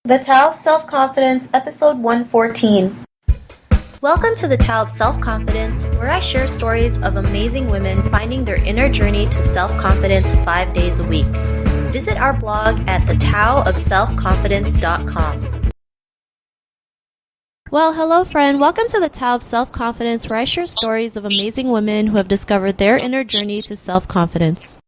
The Tao of Self-Confidence, Episode 114. Welcome to the Tao of Self-Confidence, where I share stories of amazing women finding their inner journey to self-confidence 5 days a week. Visit our blog at thetaoofselfconfidence.com. Well, hello friend. Welcome to the Tao of Self-Confidence, where I share stories of amazing women who have discovered their inner journey to self-confidence.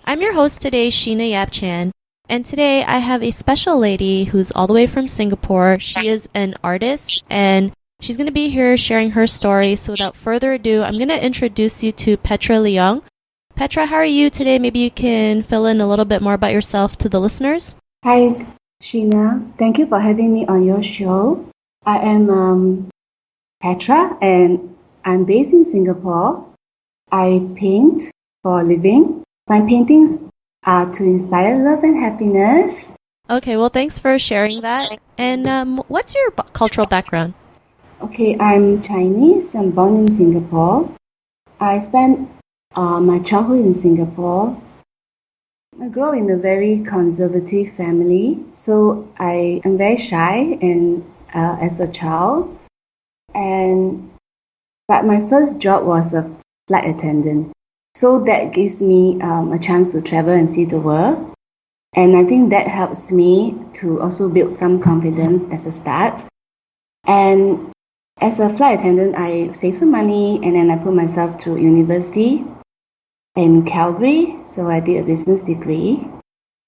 I'm your host today, Sheena Yap Chan. And today I have a special lady who's all the way from Singapore. She is an artist and she's going to be here sharing her story. So without further ado, I'm going to introduce you to Petra Leong. Petra, how are you today? Maybe you can fill in a little bit more about yourself to the listeners. Hi, Sheena. Thank you for having me on your show. I am Petra and I'm based in Singapore. I paint for a living. My paintings to inspire love and happiness. Okay, well, thanks for sharing that. And what's your cultural background? Okay, I'm Chinese. I'm born in Singapore. I spent my childhood in Singapore. I grew up in a very conservative family, so I am very shy and as a child. But my first job was a flight attendant. So that gives me a chance to travel and see the world. And I think that helps me to also build some confidence as a start. And as a flight attendant, I saved some money and then I put myself to university in Calgary. So I did a business degree.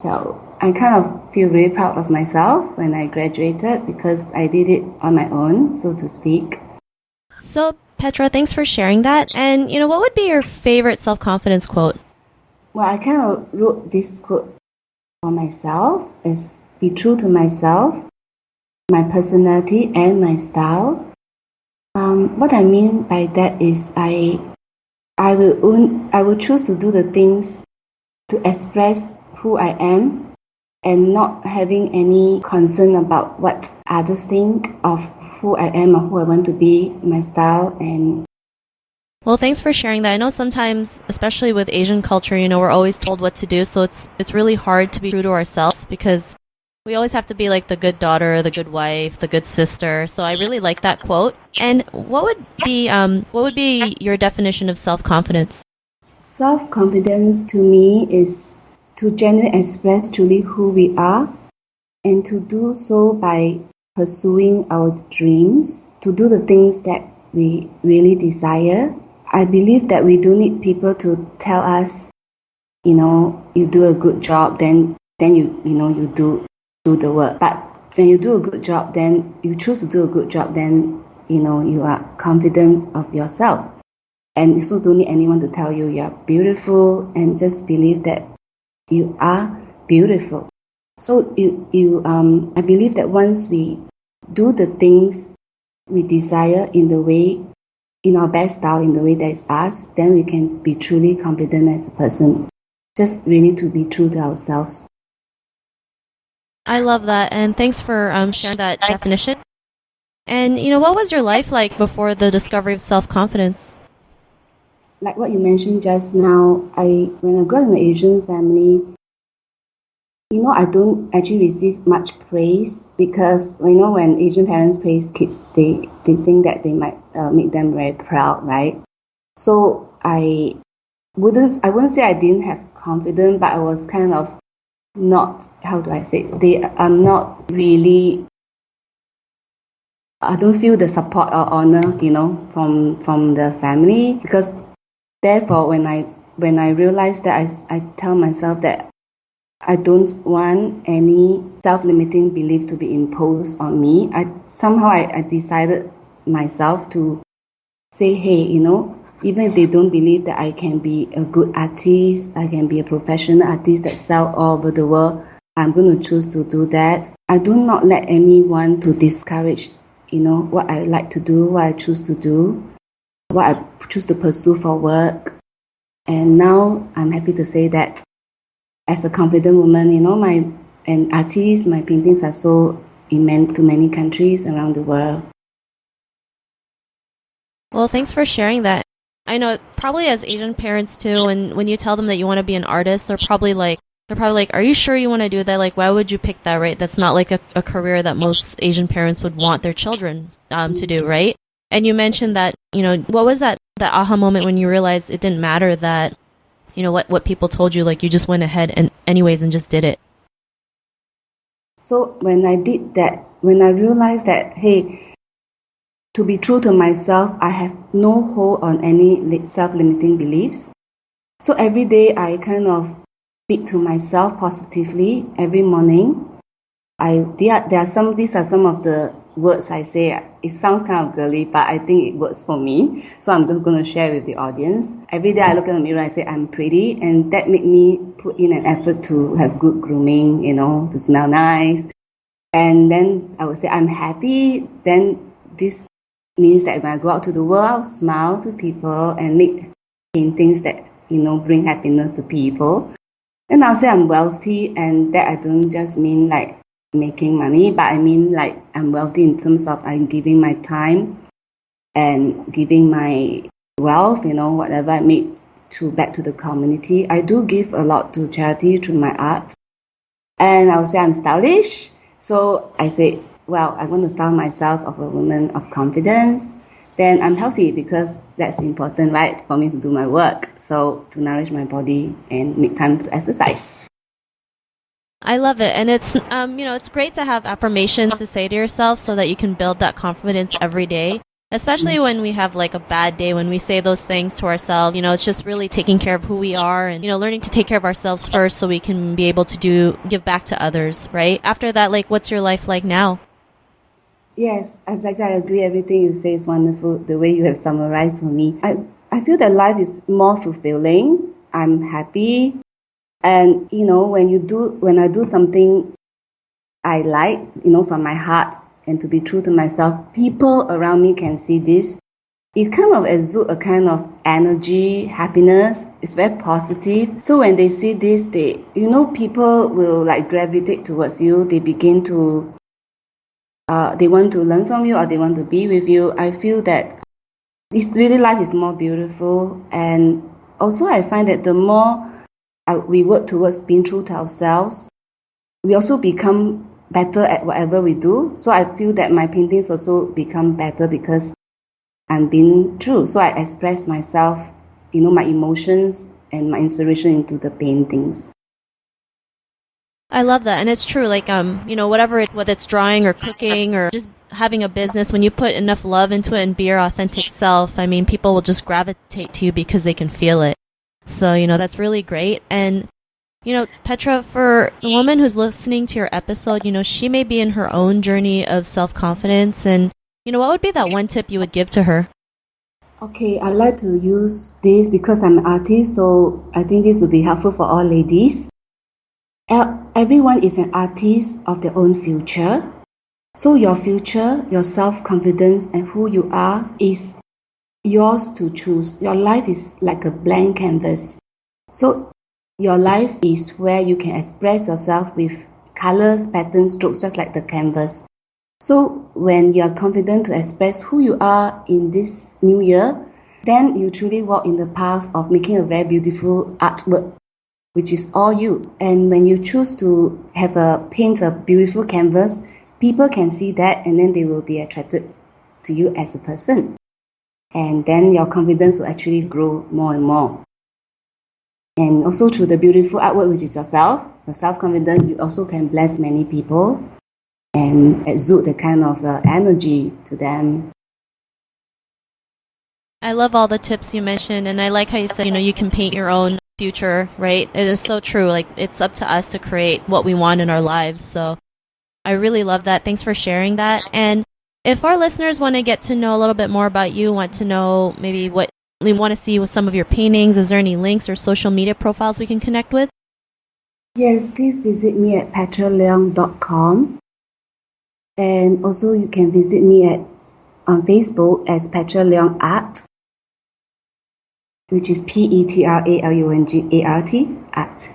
So I kind of feel really proud of myself when I graduated because I did it on my own, so to speak. So Petra, thanks for sharing that. And, what would be your favorite self-confidence quote? Well, I kind of wrote this quote for myself, is be true to myself, my personality and my style. What I mean by that is I will choose to do the things to express who I am and not having any concern about what others think of who I am or who I want to be, my style. And well, thanks for sharing that. I know sometimes, especially with Asian culture, we're always told what to do, so it's really hard to be true to ourselves because we always have to be like the good daughter, the good wife, the good sister. So I really like that quote. And what would be your definition of self-confidence? Self-confidence to me is to genuinely express truly who we are and to do so by pursuing our dreams, to do the things that we really desire. I believe that we don't need people to tell us, you do a good job, then you do the work. But when you do a good job, then you choose to do a good job, then you are confident of yourself. And you also don't need anyone to tell you you're beautiful, and just believe that you are beautiful. So I believe that once we do the things we desire in our best style, in the way that is us, then we can be truly confident as a person. Just really to be true to ourselves. I love that, and thanks for sharing that definition. And what was your life like before the discovery of self-confidence? Like what you mentioned just now, when I grew up in an Asian family, I don't actually receive much praise because when Asian parents praise kids, they think that they might make them very proud, right? So I wouldn't say I didn't have confidence, but I was kind of not, how do I say? I'm not really. I don't feel the support or honor, from the family, because therefore when I realized that, I tell myself that I don't want any self-limiting beliefs to be imposed on me. I decided myself to say, hey, even if they don't believe that I can be a good artist, I can be a professional artist that sell all over the world, I'm going to choose to do that. I do not let anyone to discourage, what I like to do, what I choose to do, what I choose to pursue for work. And now I'm happy to say that as a confident woman, an artist, my paintings are sold to many countries around the world. Well, thanks for sharing that. I know probably as Asian parents too, when you tell them that you want to be an artist, they're probably like, they're probably like, are you sure you want to do that? Like, why would you pick that, right? That's not like a career that most Asian parents would want their children to do, right? And you mentioned that, what was that aha moment when you realized it didn't matter that, what people told you, like you just went ahead and anyways and just did it? So when I did that, when I realized that, hey, to be true to myself, I have no hold on any self-limiting beliefs. So every day I kind of speak to myself positively every morning. These are some of the words I say. It sounds kind of girly, but I think it works for me. So I'm just going to share with the audience. Every day I look in the mirror, I say I'm pretty, and that made me put in an effort to have good grooming, to smell nice. And then I would say I'm happy. Then this means that when I go out to the world, I'll smile to people and make paintings that bring happiness to people. And I'll say I'm wealthy, and that I don't just mean like making money, but I mean like I'm wealthy in terms of I'm giving my time and giving my wealth, whatever I make back to the community. I do give a lot to charity through my art. And I would say I'm stylish. So I say, well, I want to style myself of a woman of confidence. Then I'm healthy because that's important, right, for me to do my work. So to nourish my body and make time to exercise. I love it. And it's, it's great to have affirmations to say to yourself so that you can build that confidence every day, especially when we have like a bad day, when we say those things to ourselves. It's just really taking care of who we are and, learning to take care of ourselves first so we can be able to give back to others, right? After that, like, what's your life like now? Yes, exactly. I agree. Everything you say is wonderful. The way you have summarized for me. I feel that life is more fulfilling. I'm happy. And, when I do something I like, from my heart and to be true to myself, people around me can see this. It kind of exudes a kind of energy, happiness. It's very positive. So when they see this, people will like gravitate towards you. They begin to they want to learn from you or they want to be with you. I feel that life is more beautiful. And also I find that the more we work towards being true to ourselves, we also become better at whatever we do. So I feel that my paintings also become better because I'm being true. So I express myself, my emotions and my inspiration into the paintings. I love that. And it's true, like, whether it's drawing or cooking or just having a business, when you put enough love into it and be your authentic self, people will just gravitate to you because they can feel it. So, that's really great. And, Petra, for the woman who's listening to your episode, she may be in her own journey of self-confidence. And, what would be that one tip you would give to her? Okay, I like to use this because I'm an artist, so I think this would be helpful for all ladies. Everyone is an artist of their own future. So your future, your self-confidence and who you are is yours to choose. Your life is like a blank canvas. So your life is where you can express yourself with colors, patterns, strokes, just like the canvas. So when you're confident to express who you are in this new year, then you truly walk in the path of making a very beautiful artwork, which is all you. And when you choose to paint a beautiful canvas, people can see that and then they will be attracted to you as a person. And then your confidence will actually grow more and more. And also through the beautiful artwork, which is yourself, your self-confidence, you also can bless many people and exude the kind of energy to them. I love all the tips you mentioned, and I like how you said, you can paint your own future, right? It is so true. Like, it's up to us to create what we want in our lives. So I really love that. Thanks for sharing that. And if our listeners want to get to know a little bit more about you, want to know maybe what they want to see with some of your paintings, is there any links or social media profiles we can connect with? Yes, please visit me at petraleong.com. And also you can visit me on Facebook as Petra Leong Art, which is PetraLeongArt, art.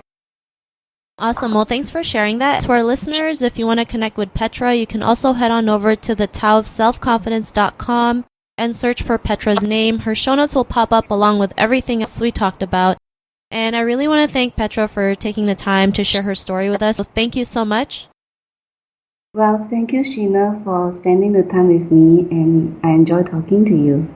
Awesome. Well, thanks for sharing that. To our listeners, if you want to connect with Petra, you can also head on over to the taoofselfconfidence.com and search for Petra's name. Her show notes will pop up along with everything else we talked about. And I really want to thank Petra for taking the time to share her story with us. So thank you so much. Well, thank you, Sheena, for spending the time with me, and I enjoy talking to you.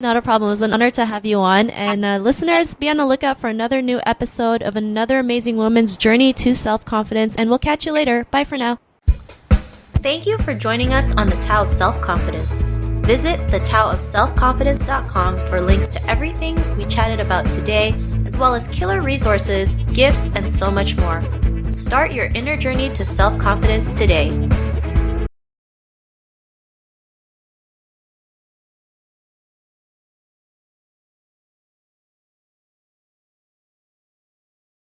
Not a problem. It was an honor to have you on. And listeners, be on the lookout for another new episode of another amazing woman's journey to self-confidence. And we'll catch you later. Bye for now. Thank you for joining us on the Tao of Self-Confidence. Visit thetaoofselfconfidence.com for links to everything we chatted about today, as well as killer resources, gifts, and so much more. Start your inner journey to self-confidence today.